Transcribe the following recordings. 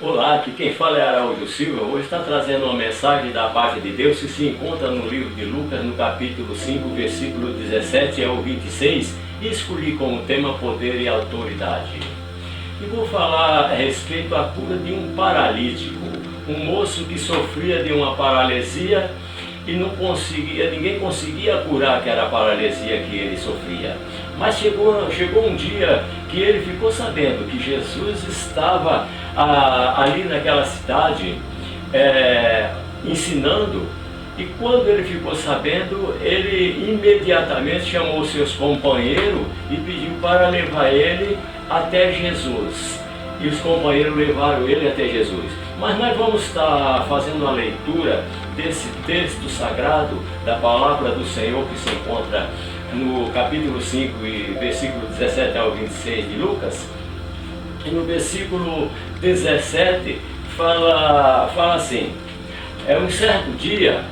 Olá, aqui quem fala é Araújo Silva. Hoje está trazendo uma mensagem da parte de Deus que se encontra no livro de Lucas, no capítulo 5, versículo 17 ao 26, e escolhi como tema poder e autoridade. E vou falar a respeito à cura de um paralítico, um moço que sofria de uma paralisia e ninguém conseguia curar aquela paralisia que ele sofria. Mas chegou um dia que ele ficou sabendo que Jesus estava ali naquela cidade ensinando, e quando ele ficou sabendo, ele imediatamente chamou seus companheiros e pediu para levar ele até Jesus. E os companheiros levaram ele até Jesus. Mas nós vamos estar fazendo a leitura desse texto sagrado da palavra do Senhor que se encontra no capítulo 5 e versículo 17 ao 26 de Lucas. E no versículo 17 fala assim: um certo dia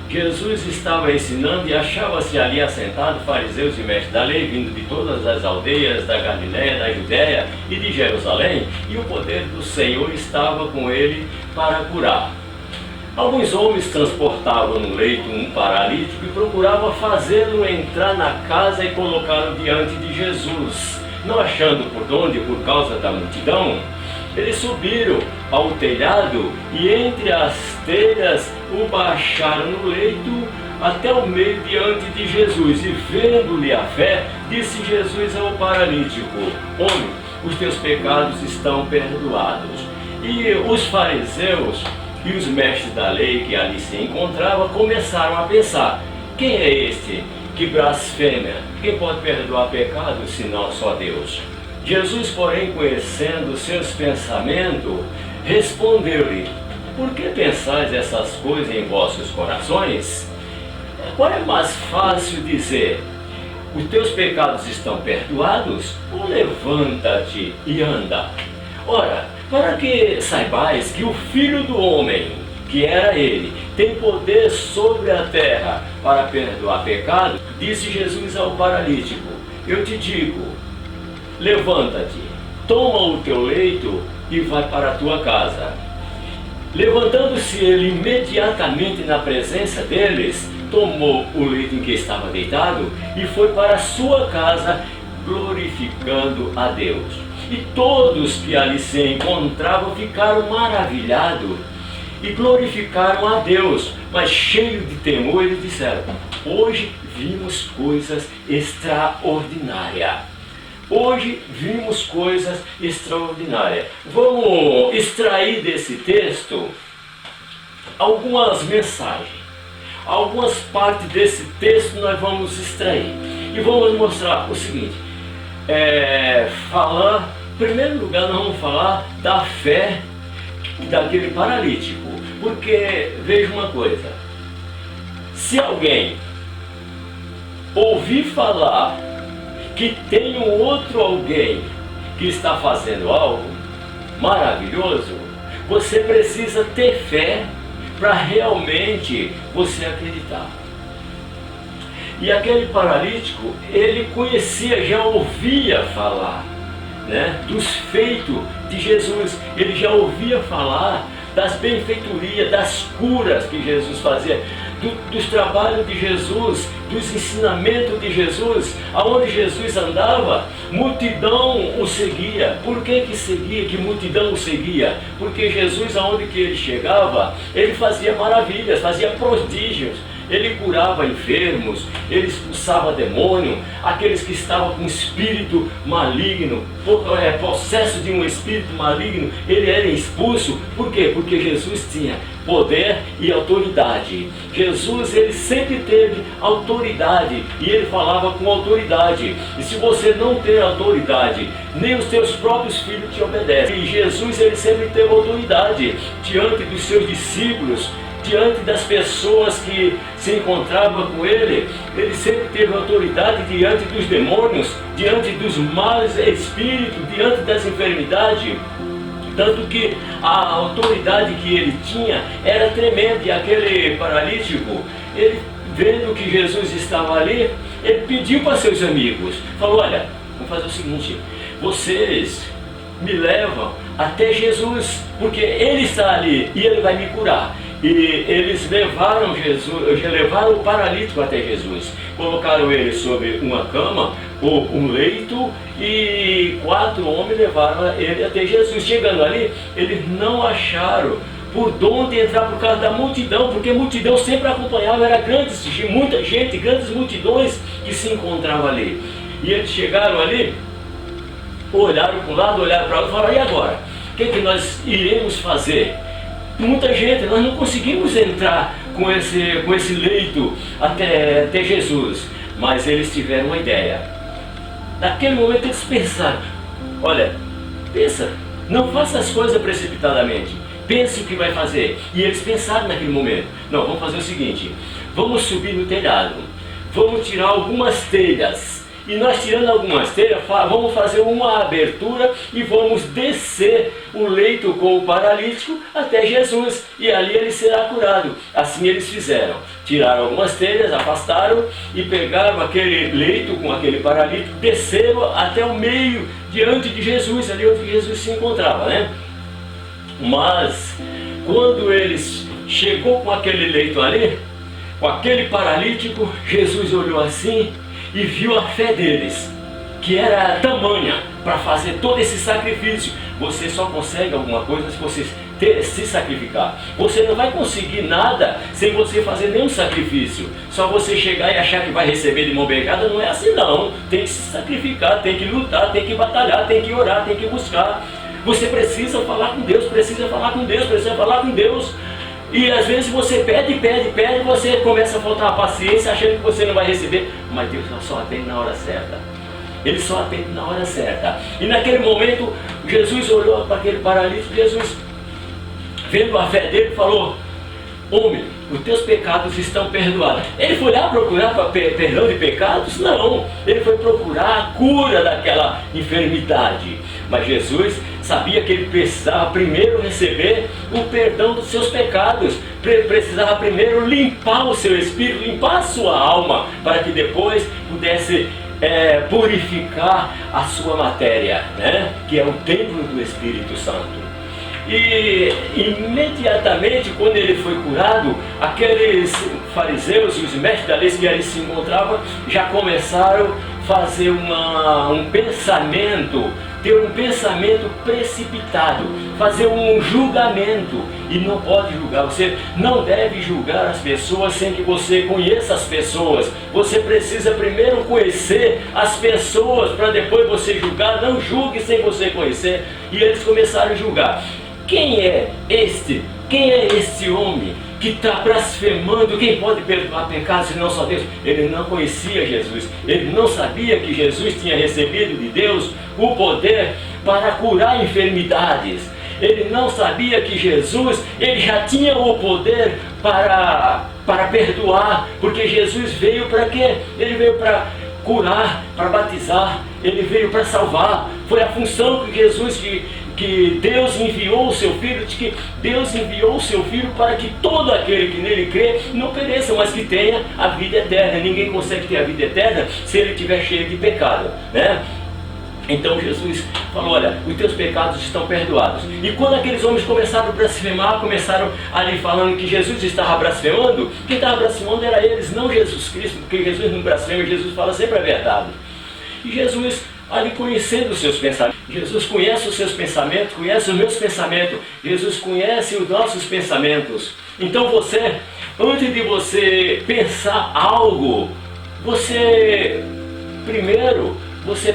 Jesus estava ensinando e achava-se ali assentado fariseus e mestres da lei, vindo de todas as aldeias da Galiléia, da Judéia e de Jerusalém, e o poder do Senhor estava com ele para curar. Alguns homens transportavam no leito um paralítico e procuravam fazê-lo entrar na casa e colocá-lo diante de Jesus. Não achando por onde, por causa da multidão, eles subiram ao telhado e entre as telhas o baixaram no leito até o meio diante de Jesus. E vendo-lhe a fé, disse Jesus ao paralítico: homem, os teus pecados estão perdoados. E os fariseus e os mestres da lei que ali se encontravam começaram a pensar: quem é este que blasfema? Quem pode perdoar pecados senão só Deus? Jesus, porém, conhecendo seus pensamentos, respondeu-lhe: por que pensais essas coisas em vossos corações? Qual é mais fácil dizer: os teus pecados estão perdoados, ou levanta-te e anda? Ora, para que saibais que o Filho do Homem, que era ele, tem poder sobre a terra para perdoar pecado, disse Jesus ao paralítico: eu te digo, levanta-te, toma o teu leito e vai para a tua casa. Levantando-se ele imediatamente na presença deles, tomou o leito em que estava deitado e foi para a sua casa, glorificando a Deus. E todos que ali se encontravam ficaram maravilhados e glorificaram a Deus, mas cheios de temor eles disseram: hoje vimos coisas extraordinárias. Hoje vimos coisas extraordinárias. Vamos extrair desse texto algumas mensagens. Algumas partes desse texto nós vamos extrair. E vamos mostrar o seguinte. Em primeiro lugar, nós vamos falar da fé daquele paralítico. Porque, veja uma coisa. Se alguém ouvir falar que tem um outro alguém que está fazendo algo maravilhoso, você precisa ter fé para realmente você acreditar. E aquele paralítico, ele conhecia, já ouvia falar, dos feitos de Jesus. Ele já ouvia falar das benfeitorias, das curas que Jesus fazia, dos trabalhos de Jesus, dos ensinamentos de Jesus. Aonde Jesus andava, multidão o seguia. Por que seguia? Que multidão o seguia? Porque Jesus, aonde que ele chegava, ele fazia maravilhas, fazia prodígios. Ele curava enfermos, ele expulsava demônio, aqueles que estavam com espírito maligno, possesso de um espírito maligno, ele era expulso. Por quê? Porque Jesus tinha poder e autoridade. Jesus, ele sempre teve autoridade e ele falava com autoridade. E se você não tem autoridade, nem os teus próprios filhos te obedecem. E Jesus, ele sempre teve autoridade diante dos seus discípulos, diante das pessoas que se encontravam com ele. Ele sempre teve autoridade diante dos demônios, diante dos maus espíritos, diante das enfermidades. Tanto que a autoridade que ele tinha era tremenda. E aquele paralítico, ele vendo que Jesus estava ali, ele pediu para seus amigos, falou: olha, vamos fazer o seguinte, vocês me levam até Jesus, porque Ele está ali e Ele vai me curar. E eles levaram o paralítico até Jesus, colocaram ele sobre uma cama ou um leito, e 4 homens levaram ele até Jesus. Chegando ali, eles não acharam por onde entrar por causa da multidão, porque a multidão sempre acompanhava, era muita gente, grandes multidões que se encontravam ali. E eles chegaram ali, olharam para um lado, olharam para o outro, e falaram: e agora? O que nós iremos fazer? Muita gente, nós não conseguimos entrar com esse leito até Jesus. Mas eles tiveram uma ideia. Naquele momento eles pensaram: olha, pensa, não faça as coisas precipitadamente, pense o que vai fazer. E eles pensaram naquele momento: não, vamos fazer o seguinte, vamos subir no telhado, vamos tirar algumas telhas. E nós, tirando algumas telhas, vamos fazer uma abertura e vamos descer o leito com o paralítico até Jesus, e ali ele será curado. Assim eles fizeram. Tiraram algumas telhas, afastaram e pegaram aquele leito com aquele paralítico, desceram até o meio, diante de Jesus, ali onde Jesus se encontrava, né? Mas quando eles chegou com aquele leito ali, com aquele paralítico, Jesus olhou assim e viu a fé deles, que era tamanha para fazer todo esse sacrifício. Você só consegue alguma coisa se você se sacrificar. Você não vai conseguir nada sem você fazer nenhum sacrifício. Só você chegar e achar que vai receber de mão beijada, não é assim não. Tem que se sacrificar, tem que lutar, tem que batalhar, tem que orar, tem que buscar. Você precisa falar com Deus, precisa falar com Deus, precisa falar com Deus. E às vezes você pede, você começa a faltar a paciência, achando que você não vai receber. Mas Deus só atende na hora certa. Ele só atende na hora certa. E naquele momento, Jesus olhou para aquele paralítico. Jesus, vendo a fé dele, falou: homem, os teus pecados estão perdoados. Ele foi lá procurar perdão de pecados? Não. Ele foi procurar a cura daquela enfermidade. Mas Jesus sabia que ele precisava primeiro receber o perdão dos seus pecados. Precisava primeiro limpar o seu espírito, limpar a sua alma, para que depois pudesse purificar a sua matéria, né? Que é o templo do Espírito Santo. E imediatamente, quando ele foi curado, aqueles fariseus e os mestres da lei que ali se encontravam já começaram a fazer ter um pensamento precipitado, fazer um julgamento. E não pode julgar, você não deve julgar as pessoas sem que você conheça as pessoas. Você precisa primeiro conhecer as pessoas para depois você julgar. Não julgue sem você conhecer. E eles começaram a julgar. Quem é este? Quem é este homem que está blasfemando? Quem pode perdoar pecados senão só Deus? Ele não conhecia Jesus. Ele não sabia que Jesus tinha recebido de Deus o poder para curar enfermidades. Ele não sabia que Jesus, ele já tinha o poder para perdoar. Porque Jesus veio para quê? Ele veio para curar, para batizar. Ele veio para salvar. Foi a função que Jesus que Deus enviou o seu Filho, de que Deus enviou o seu Filho para que todo aquele que nele crê não pereça, mas que tenha a vida eterna. Ninguém consegue ter a vida eterna se ele estiver cheio de pecado, né? Então Jesus falou: olha, os teus pecados estão perdoados. E quando aqueles homens começaram a blasfemar, começaram ali falando que Jesus estava blasfemando, quem estava blasfemando era eles, não Jesus Cristo, porque Jesus não blasfema, Jesus fala sempre a verdade. E Jesus, ali conhecendo os seus pensamentos, Jesus conhece os seus pensamentos, conhece os meus pensamentos, Jesus conhece os nossos pensamentos. Então você, antes de você pensar algo, você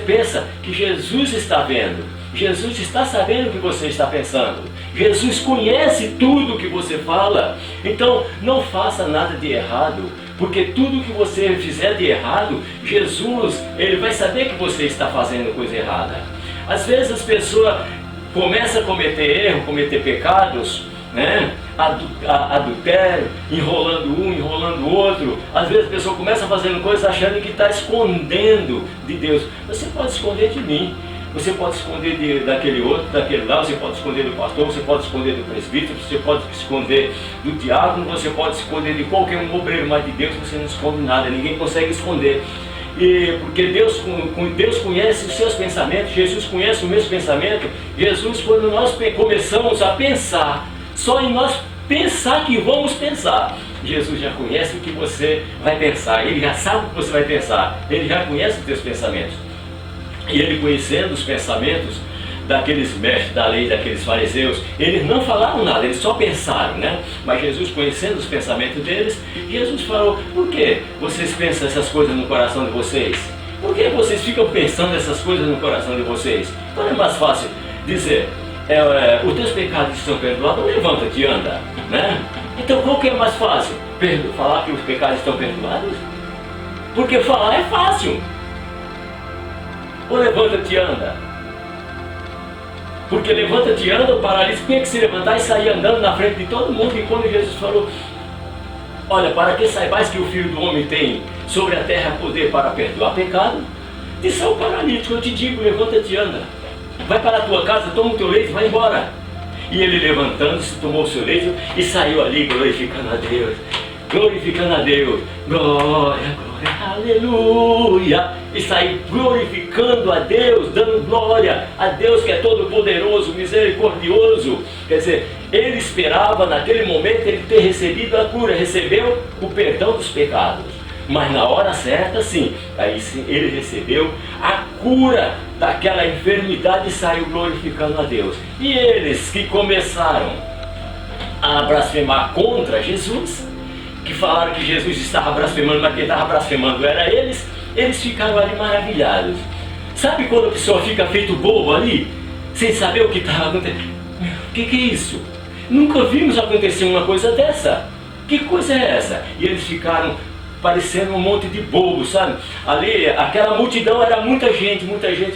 pensa que Jesus está vendo, Jesus está sabendo o que você está pensando, Jesus conhece tudo o que você fala. Então não faça nada de errado, porque tudo que você fizer de errado, Jesus, ele vai saber que você está fazendo coisa errada. Às vezes as pessoas começam a cometer erro, cometer pecados, né? Adultério, enrolando um, enrolando o outro. Às vezes a pessoa começa fazendo coisas achando que está escondendo de Deus. Você pode esconder de mim, você pode esconder daquele outro, daquele lá, você pode esconder do pastor, você pode esconder do presbítero, você pode esconder do diácono, você pode esconder de qualquer um obreiro, mas de Deus você não esconde nada, ninguém consegue esconder. porque Deus conhece os seus pensamentos, Jesus conhece o meu pensamento. Jesus, quando nós começamos a pensar, só em nós pensar que vamos pensar, Jesus já conhece o que você vai pensar, Ele já sabe o que você vai pensar, Ele já conhece os teus pensamentos. E Ele, conhecendo os pensamentos daqueles mestres da lei, daqueles fariseus, eles não falaram nada, eles só pensaram, né? Mas Jesus, conhecendo os pensamentos deles, Jesus falou: por que vocês pensam essas coisas no coração de vocês? Por que vocês ficam pensando essas coisas no coração de vocês? Então é mais fácil dizer: os teus pecados estão perdoados, levanta-te e anda, né? Então qual que é mais fácil? Falar que os pecados estão perdoados? Porque falar é fácil. Ou levanta-te e anda? Porque levanta-te e anda, o paralítico tinha que se levantar e sair andando na frente de todo mundo. E quando Jesus falou: olha, para que saibais que o Filho do Homem tem sobre a terra poder para perdoar pecado, disse ao paralítico: eu te digo, levanta-te e anda. Vai para a tua casa, toma o teu leito e vai embora. E ele, levantando-se, tomou o seu leito e saiu ali glorificando a Deus. Glorificando a Deus. Glória, glória, aleluia. E saiu glorificando a Deus, dando glória a Deus, que é todo poderoso, misericordioso. Quer dizer, ele esperava naquele momento ele ter recebido a cura, recebeu o perdão dos pecados. Mas na hora certa, sim, aí sim ele recebeu a cura daquela enfermidade e saiu glorificando a Deus. E eles que começaram a blasfemar contra Jesus, que falaram que Jesus estava blasfemando, mas quem estava blasfemando era eles ficaram ali maravilhados. Sabe quando a pessoa fica feito bobo ali, sem saber o que estava acontecendo? O que é isso? Nunca vimos acontecer uma coisa dessa. Que coisa é essa? E eles ficaram parecendo um monte de bobos, sabe? Ali, aquela multidão era muita gente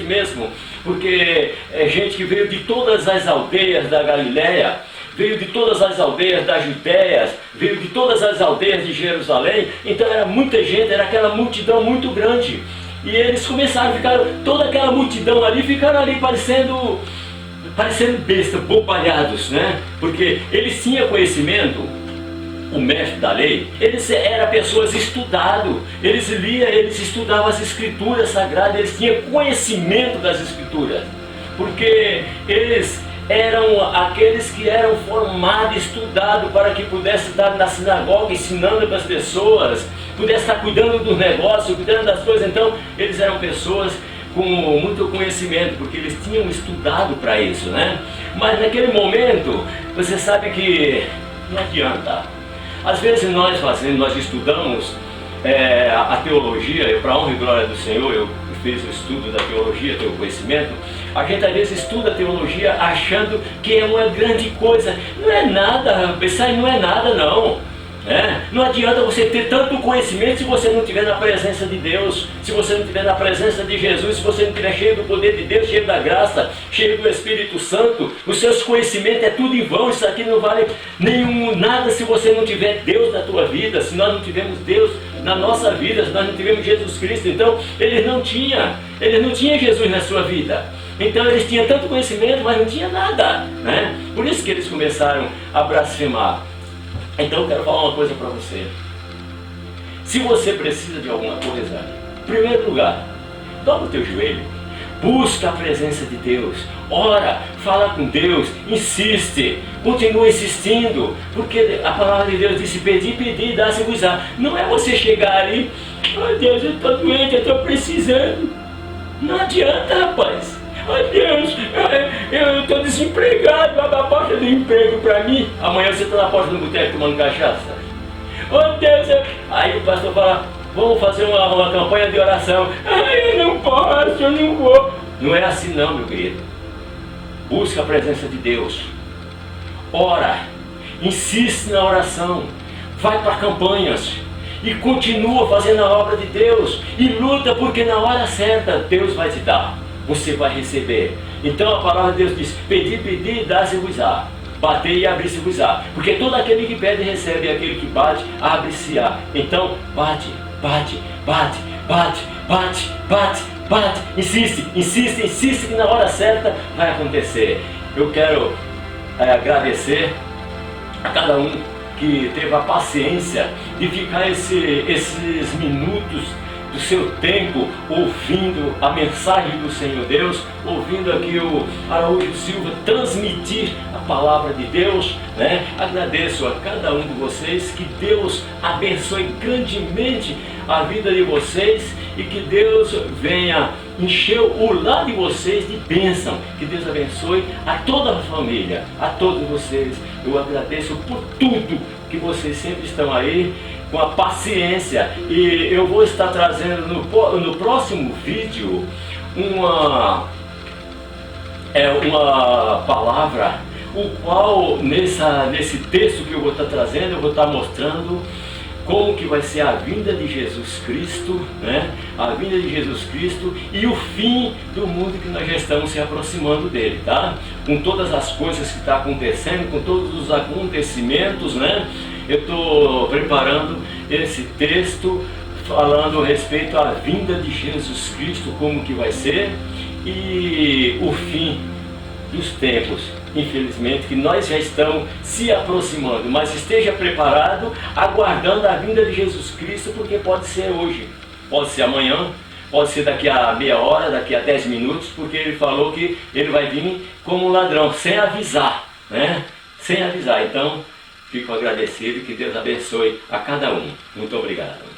mesmo, porque é gente que veio de todas as aldeias da Galileia, veio de todas as aldeias da Judéia, veio de todas as aldeias de Jerusalém. Então era muita gente, era aquela multidão muito grande. E eles começaram a ficar, toda aquela multidão ali, ficaram ali parecendo besta, bobalhados, né? Porque eles tinham conhecimento, o mestre da lei, eles eram pessoas estudadas, eles liam, eles estudavam as escrituras sagradas, eles tinham conhecimento das escrituras, porque eles eram aqueles que eram formados, estudados, para que pudesse estar na sinagoga ensinando para as pessoas, pudesse estar cuidando dos negócios, cuidando das coisas. Então eles eram pessoas com muito conhecimento, porque eles tinham estudado para isso, né? Mas naquele momento, você sabe que não adianta. Às vezes nós estudamos a teologia, para a honra e glória do Senhor, eu fiz o estudo da teologia, tenho conhecimento. A gente às vezes estuda a teologia achando que é uma grande coisa. Não é nada, isso aí não é nada não. Não adianta você ter tanto conhecimento se você não estiver na presença de Deus, se você não estiver na presença de Jesus, se você não estiver cheio do poder de Deus, cheio da graça, cheio do Espírito Santo. Os seus conhecimentos é tudo em vão. Isso aqui não vale nada se você não tiver Deus na tua vida, se nós não tivermos Deus na nossa vida, se nós não tivermos Jesus Cristo. Então eles não tinham Jesus na sua vida. Então eles tinham tanto conhecimento, mas não tinha nada, né? Por isso que eles começaram a blasfemar. Então eu quero falar uma coisa para você. Se você precisa de alguma coisa, em primeiro lugar, dobra o teu joelho, busca a presença de Deus, ora, fala com Deus, insiste, continua insistindo, porque a palavra de Deus disse: pedir, dá-se-vos-á. Não é você chegar ali: oh Deus, eu estou doente, eu estou precisando. Não adianta, rapaz. Oh Deus, eu estou desempregado, abre a porta do emprego para mim. Amanhã você está na porta do boteco tomando cachaça. Oh Deus, aí o pastor fala: vamos fazer uma campanha de oração. Ai, eu não posso, eu não vou. Não é assim não, meu querido. Busca a presença de Deus, ora, insiste na oração, vai para campanhas e continua fazendo a obra de Deus e luta, porque na hora certa Deus vai te dar. Você vai receber. Então a palavra de Deus diz: pedir, dá-se-vos-á. Bater e abrir-se-vos-á. Porque todo aquele que pede recebe, e aquele que bate, abre-se-á. Então bate. Insiste que na hora certa vai acontecer. Eu quero agradecer a cada um que teve a paciência de ficar esses minutos do seu tempo ouvindo a mensagem do Senhor Deus, ouvindo aqui o Araújo Silva transmitir a palavra de Deus, né? Agradeço a cada um de vocês, que Deus abençoe grandemente a vida de vocês e que Deus venha encher o lar de vocês de bênção. Que Deus abençoe a toda a família, a todos vocês. Eu agradeço por tudo que vocês sempre estão aí com a paciência, e eu vou estar trazendo no próximo vídeo uma palavra, o qual nesse texto que eu vou estar trazendo, eu vou estar mostrando como que vai ser a vinda de Jesus Cristo, né? A vinda de Jesus Cristo e o fim do mundo, que nós já estamos se aproximando dele, tá? Com todas as coisas que estão acontecendo, com todos os acontecimentos, né? Eu estou preparando esse texto falando a respeito à vinda de Jesus Cristo, como que vai ser, e o fim dos tempos, infelizmente, que nós já estamos se aproximando, mas esteja preparado, aguardando a vinda de Jesus Cristo, porque pode ser hoje, pode ser amanhã, pode ser daqui a meia hora, daqui a 10 minutos, porque ele falou que ele vai vir como um ladrão, sem avisar, né? Sem avisar. Então, fico agradecido, que Deus abençoe a cada um. Muito obrigado.